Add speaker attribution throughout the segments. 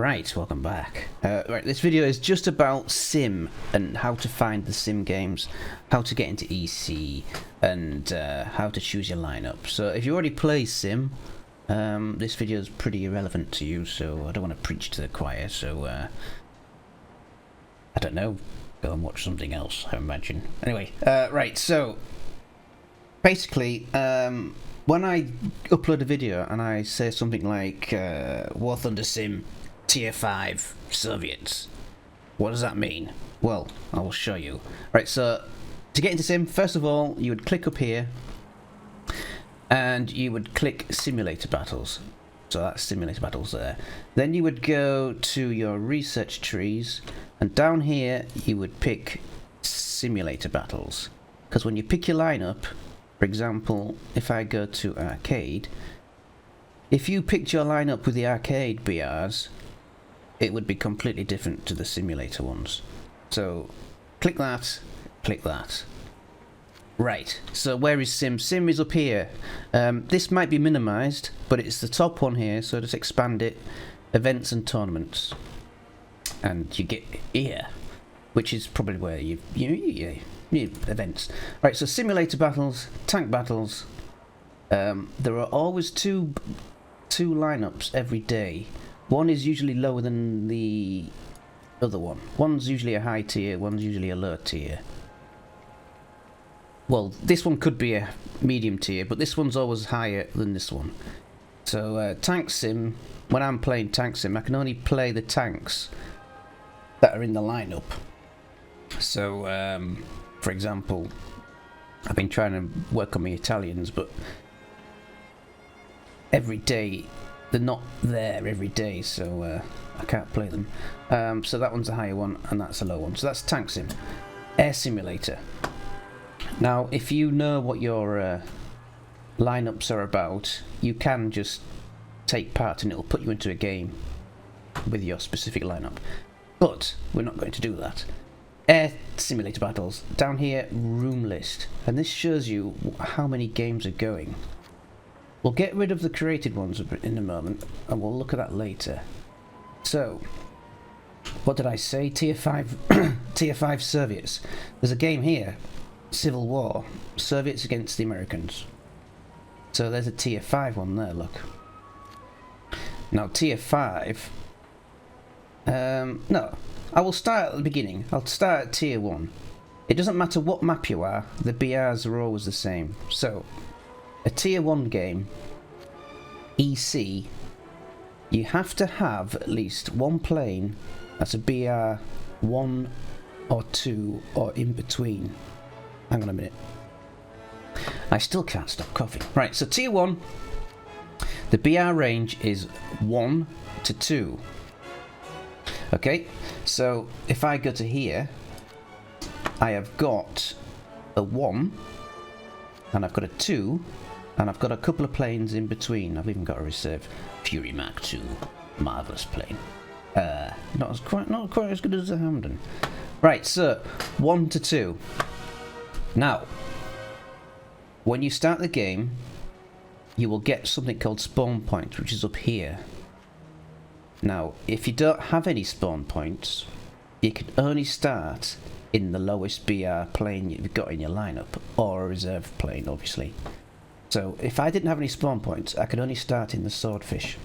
Speaker 1: Right, welcome back. Right, this video is just about sim and how to find the sim games, how to get into EC, and how to choose your lineup. So if you already play sim, this video is pretty irrelevant to you, so I don't want to preach to the choir, so I don't know, go and watch something else, I imagine. Anyway, right, so basically, when I upload a video and I say something like warthunder sim tier 5 Soviets, what does that mean? Well, I will show you. Right, so to get into sim, first of all, you would click up here and you would click simulator battles. So that's simulator battles there. Then you would go to your research trees, and down here you would pick simulator battles, because when you pick your lineup, for example, if I go to arcade, if you picked your lineup with the arcade BRs, it would be completely different to the simulator ones. So click that, click that. Right, so where is sim? Sim is up here. This might be minimized, but it's the top one here, so just expand it. Events and tournaments. And you get here, which is probably where you events. Right, so simulator battles, tank battles. There are always two lineups every day. One is usually lower than the other one. One's usually a high tier, one's usually a low tier. Well, this one could be a medium tier, but this one's always higher than this one. So tank sim, when I'm playing tank sim, I can only play the tanks that are in the lineup. So, for example, I've been trying to work on my Italians, but every day, they're not there every day, so I can't play them. So that one's a higher one, and that's a low one. So that's tank sim. Air simulator. Now, if you know what your lineups are about, you can just take part and it'll put you into a game with your specific lineup. But we're not going to do that. Air simulator battles. Down here, room list. And this shows you how many games are going. We'll get rid of the created ones in a moment, and we'll look at that later. So, what did I say? Tier 5, Tier 5 Soviets. There's a game here, Civil War, Soviets against the Americans. So there's a Tier 5 one there, look. Now Tier 5, no, I will start at the beginning. I'll start at Tier 1. It doesn't matter what map you are, the BRs are always the same. So, a Tier 1 game, EC, you have to have at least one plane that's a BR 1 or 2 or in between. Hang on a minute. I still can't stop coughing. Right, so Tier 1, the BR range is 1 to 2. Okay, so if I go to here, I have got a 1, and I've got a 2, and I've got a couple of planes in between. I've even got a reserve Fury Mark II, marvellous plane. Not quite as good as the Hamden. Right, so 1 to 2. Now, when you start the game, you will get something called spawn point, which is up here. Now, if you don't have any spawn points, you can only start in the lowest BR plane you've got in your lineup, or a reserve plane, obviously. So, if I didn't have any spawn points, I could only start in the Swordfish.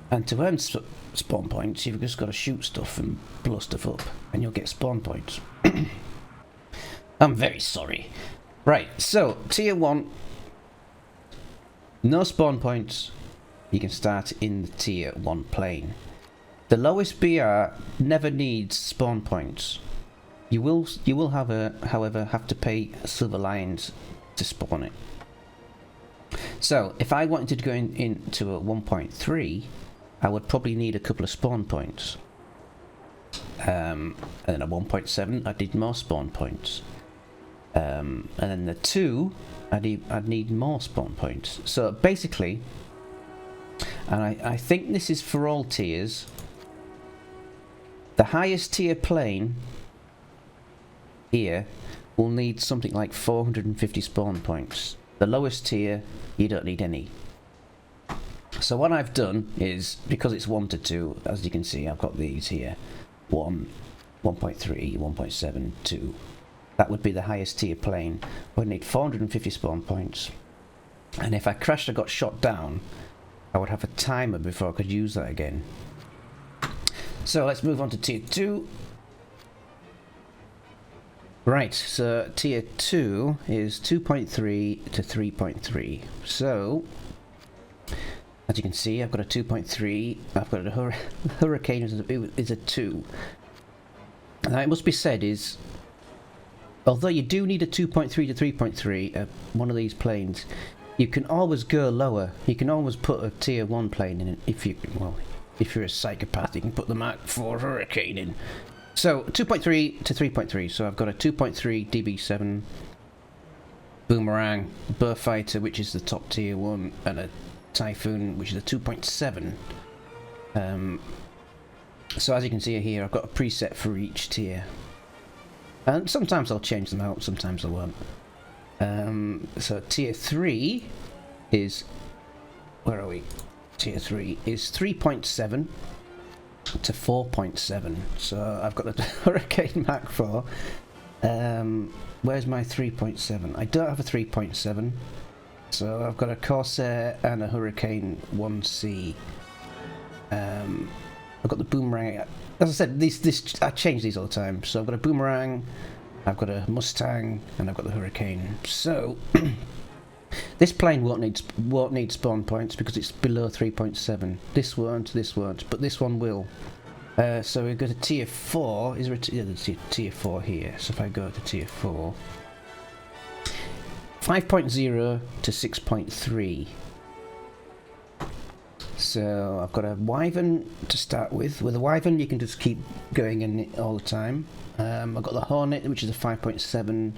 Speaker 1: And to earn spawn points, you've just got to shoot stuff and blow stuff up, and you'll get spawn points. I'm very sorry. Right, so, Tier 1, no spawn points, you can start in the Tier 1 plane. The lowest BR never needs spawn points. You will however, have to pay Silver Lions to spawn it. So, if I wanted to go into a 1.3, I would probably need a couple of spawn points. And then a 1.7, I'd need more spawn points. And then the 2, I'd need more spawn points. So basically, and I think this is for all tiers, the highest tier plane here will need something like 450 spawn points. The lowest tier, you don't need any. So what I've done is, because it's 1 to 2, as you can see, I've got these here. 1, 1.3, 1.7, 2. That would be the highest tier plane. I would need 450 spawn points. And if I crashed or got shot down, I would have a timer before I could use that again. So let's move on to tier 2. Right, so tier 2 is 2.3 to 3.3. So, as you can see, I've got a 2.3, I've got a Hurricane is a 2. Now it must be said is, although you do need a 2.3 to 3.3, one of these planes, you can always go lower. You can always put a tier 1 plane in it if you, well, if you're a psychopath, you can put the Mark IV Hurricane in. So 2.3 to 3.3, so I've got a 2.3 DB7 Boomerang Burfighter, which is the top tier 1, and a Typhoon, which is a 2.7. So as you can see here, I've got a preset for each tier. And sometimes I'll change them out, sometimes I won't. So tier 3 is, where are we? Tier 3 is 3.7 to 4.7. So I've got the Hurricane Mark IV. Where's my 3.7? I don't have a 3.7. So I've got a Corsair and a Hurricane 1C. I've got the Boomerang. As I said, I change these all the time. So I've got a Boomerang, I've got a Mustang, and I've got the Hurricane. So this plane won't need spawn points because it's below 3.7. This won't, but this one will. So we've got a tier 4. Is there a tier 4 here? So if I go to tier 4, 5.0 to 6.3. So I've got a Wyvern to start with. With a Wyvern you can just keep going in it all the time. I've got the Hornet, which is a 5.7,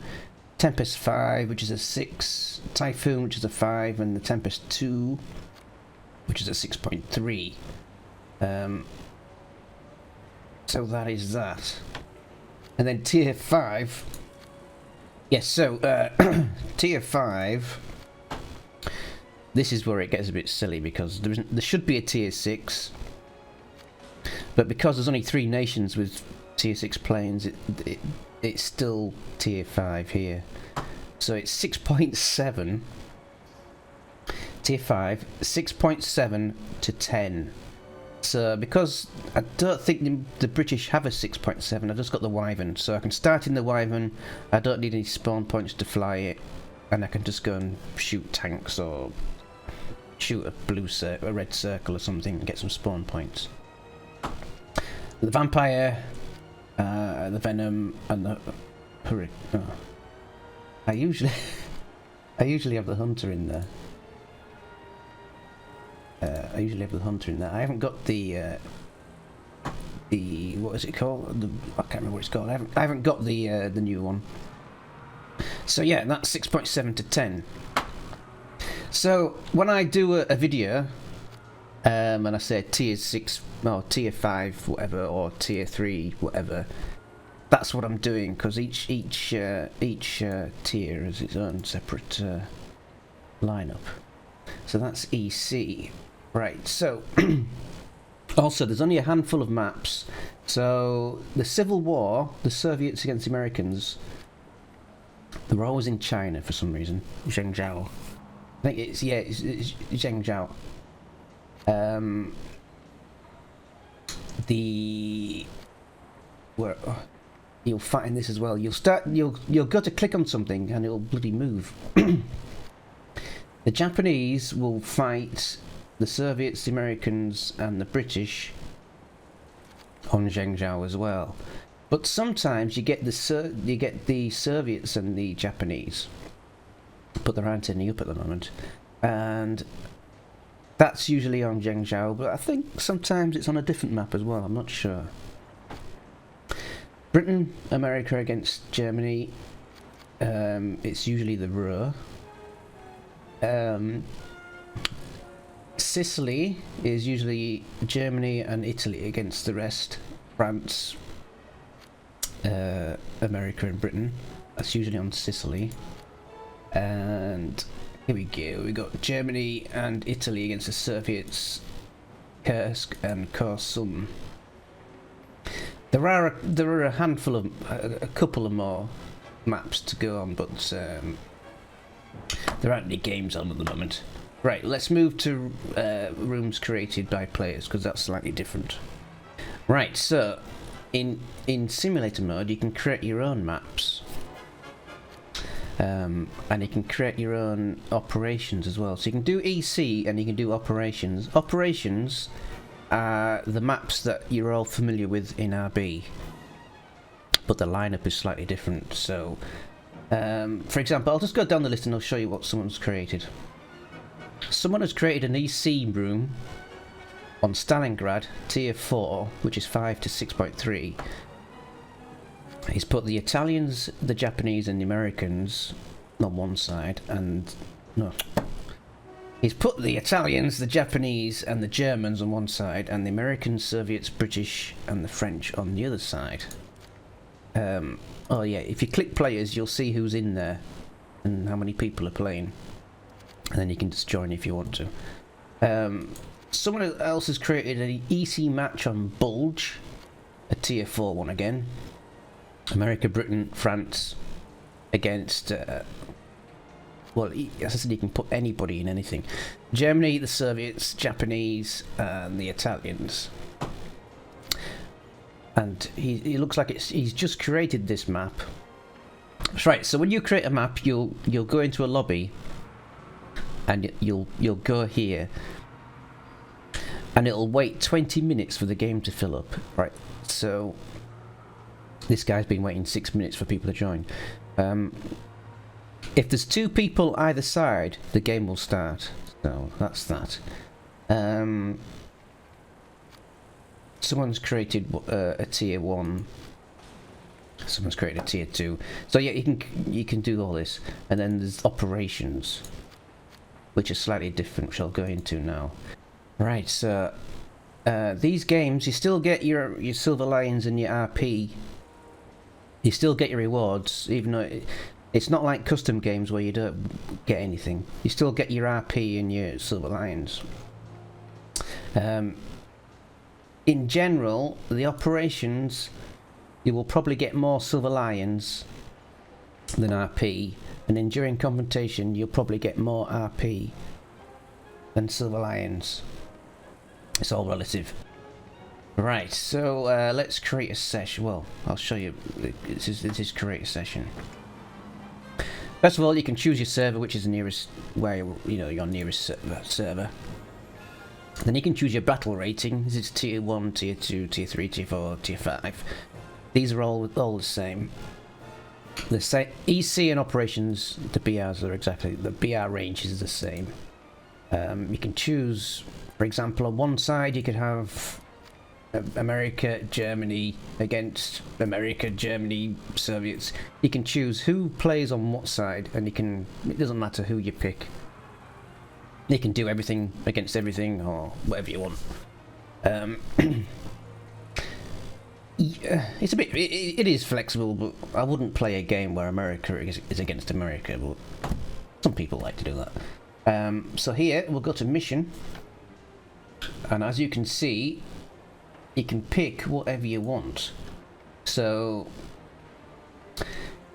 Speaker 1: Tempest 5, which is a 6, Typhoon, which is a 5, and the Tempest 2, which is a 6.3. So that is that. And then tier 5. Yes, so tier 5. This is where it gets a bit silly because there should be a tier 6, but because there's only 3 nations with tier 6 planes, it's still tier 5 here. So it's 6.7, tier 5, 6.7 to 10. So because I don't think the British have a 6.7, I just got the Wyvern, so I can start in the Wyvern. I don't need any spawn points to fly it, and I can just go and shoot tanks or shoot a red circle or something and get some spawn points. The Vampire, the Venom, and the Hurricane. Oh. I usually have the Hunter in there. I haven't got the what is it called? I can't remember what it's called. I haven't got the new one. So yeah, that's 6.7 to 10. So when I do a video, and I say tier 6, or tier 5, whatever, or tier 3, whatever, that's what I'm doing, because each tier has its own separate lineup. So that's EC. Right, so also there's only a handful of maps. So the Civil War, the Soviets against the Americans, they were always in China for some reason. Zhengzhou. I think it's Zhengzhou. You'll find this as well. You'll go to click on something and it'll bloody move. The Japanese will fight the Soviets, the Americans, and the British on Zhengzhou as well. But sometimes you get the Soviets and the Japanese, but there aren't any up at the moment, and that's usually on Zhengzhou. But I think sometimes it's on a different map as well. I'm not sure. Britain, America against Germany. It's usually the Ruhr. Sicily is usually Germany and Italy against the rest. France, America and Britain. That's usually on Sicily. And Here we go. We got Germany and Italy against the Soviets, Kursk and Korsun. There are a handful of a couple of more maps to go on, but there aren't any games on at the moment. Right, let's move to rooms created by players, because that's slightly different. Right, so in simulator mode you can create your own maps, and you can create your own operations as well. So you can do EC and you can do operations. Operations are the maps that you're all familiar with in RB, but the lineup is slightly different. So for example, I'll just go down the list and I'll show you what someone's created. Someone has created an EC room on Stalingrad tier 4, which is 5 to 6.3. He's put the Italians, the Japanese and the Americans on one side, and no, he's put the Italians, the Japanese and the Germans on one side, and the Americans, Soviets, British and the French on the other side. Oh yeah, if you click players you'll see who's in there and how many people are playing, and then you can just join if you want to. Someone else has created an EC match on Bulge, a tier 4 one again. America, Britain, France against well, as I said, you can put anybody in anything. Germany, the Soviets, Japanese and the Italians. And he looks like he's just created this map. That's right, so when you create a map you'll go into a lobby and you'll go here and it'll wait 20 minutes for the game to fill up. Right, so this guy's been waiting 6 minutes for people to join. If there's 2 people either side, the game will start. So that's that. Someone's created a tier 1. Someone's created a tier 2. So yeah, you can do all this. And then there's operations, which are slightly different, which I'll go into now. Right, so these games, you still get your Silver Lions and your RP. You still get your rewards, even though it's not like custom games where you don't get anything. You still get your RP and your Silver Lions. In general, the operations, you will probably get more Silver Lions than RP, and then during confrontation you'll probably get more RP than Silver Lions. It's all relative. Right, so let's create a session. Well, I'll show you. This is create a session. First of all, you can choose your server, which is the nearest, where your nearest server. Then you can choose your battle rating. This is tier 1, tier 2, tier 3, tier 4, tier 5. These are all the same. The EC and operations, the BRs are exactly, the BR range is the same. You can choose, for example, on one side you could have America, Germany against America, Germany, Soviets. You can choose who plays on what side, and it doesn't matter who you pick. You can do everything against everything, or whatever you want. Yeah, it's a bit. It is flexible, but I wouldn't play a game where America is against America. But some people like to do that. So here we'll go to mission, and as you can see, you can pick whatever you want. So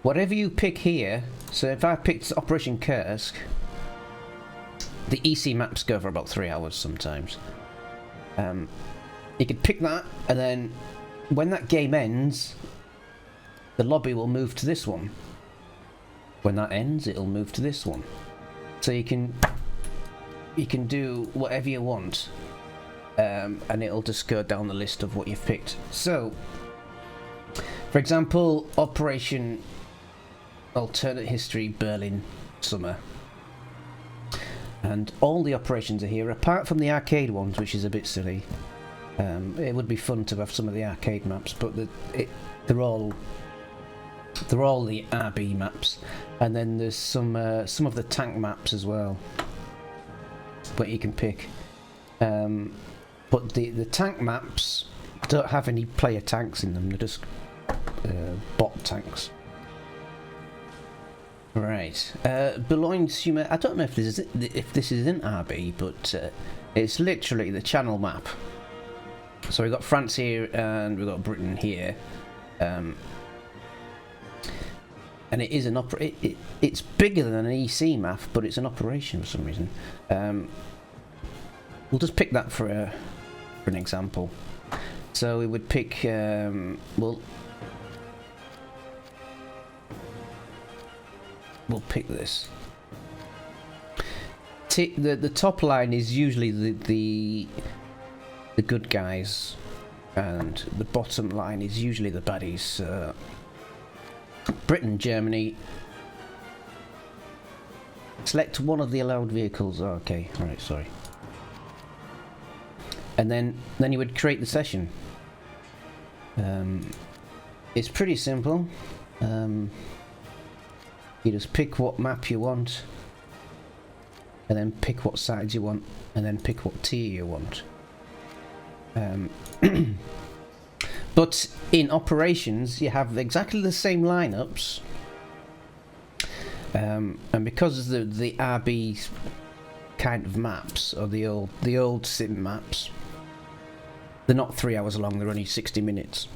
Speaker 1: whatever you pick here. So if I picked Operation Kursk, the EC maps go for about 3 hours sometimes. You could pick that, and then when that game ends, the lobby will move to this one. When that ends, it'll move to this one. So you can do whatever you want, and it'll just go down the list of what you've picked. So, for example, Operation Alternate History Berlin Summer. And all the operations are here, apart from the arcade ones, which is a bit silly. It would be fun to have some of the arcade maps, but they're all the RB maps. And then there's some of the tank maps as well, but you can pick. But the tank maps don't have any player tanks in them; they're just bot tanks. Right. Below Sumer, I don't know if this is in RB, but it's literally the channel map. So we've got France here and we've got Britain here. And it is an it's bigger than an EC map, but it's an operation for some reason. We'll just pick that for an example. So we would pick we'll pick this. The top line is usually the good guys, and the bottom line is usually the baddies. Britain, Germany. Select one of the allowed vehicles. Oh, okay, right, sorry. And then you would create the session. It's pretty simple. You just pick what map you want, and then pick what sides you want, and then pick what tier you want. But in operations, you have exactly the same lineups, and because of the RB kind of maps, or the old sim maps, they're not 3 hours long; they're only 60 minutes.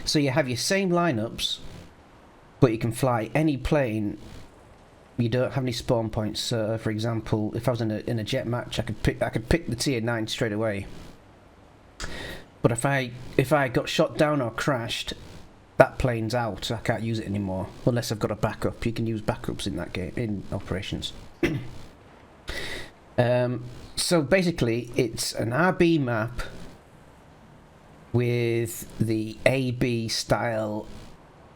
Speaker 1: So you have your same lineups, but you can fly any plane. You don't have any spawn points. So, for example, if I was in a jet match, I could pick the tier 9 straight away. But if I got shot down or crashed, that plane's out. I can't use it anymore unless I've got a backup. You can use backups in that game in operations. So basically, it's an RB map with the AB style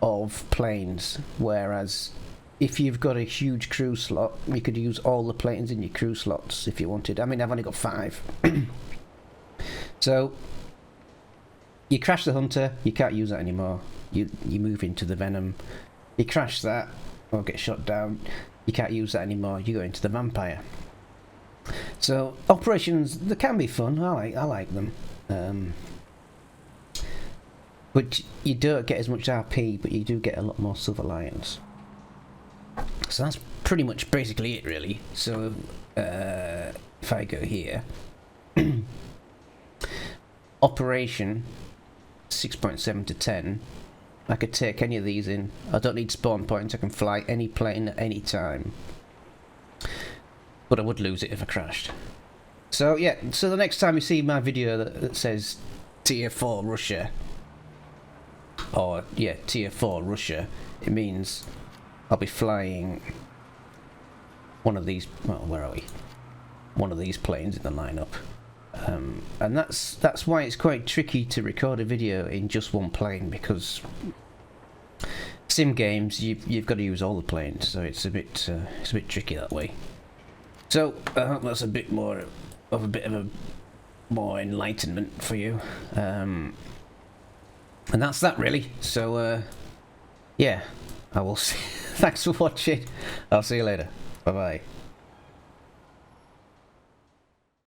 Speaker 1: of planes, whereas if you've got a huge crew slot, you could use all the planes in your crew slots if you wanted. I mean, I've only got 5. So you crash the Hunter, you can't use that anymore. You move into the Venom. You crash that or get shot down, you can't use that anymore. You go into the Vampire. So operations, they can be fun. I like them. But you don't get as much RP, but you do get a lot more self-alliance. So that's pretty much basically it, really. So if I go here, operation 6.7 to 10, I could take any of these in. I don't need spawn points. I can fly any plane at any time. But I would lose it if I crashed. So yeah, so the next time you see my video that says Tier 4 Russia, or yeah, Tier 4 Russia, it means I'll be flying one of these, well, where are we? One of these planes in the lineup. And that's why it's quite tricky to record a video in just one plane, because sim games you've got to use all the planes, so it's a bit tricky that way. So I hope that's a bit of a more enlightenment for you. And that's that, really. So yeah, I will see. Thanks for watching. I'll see you later. Bye bye.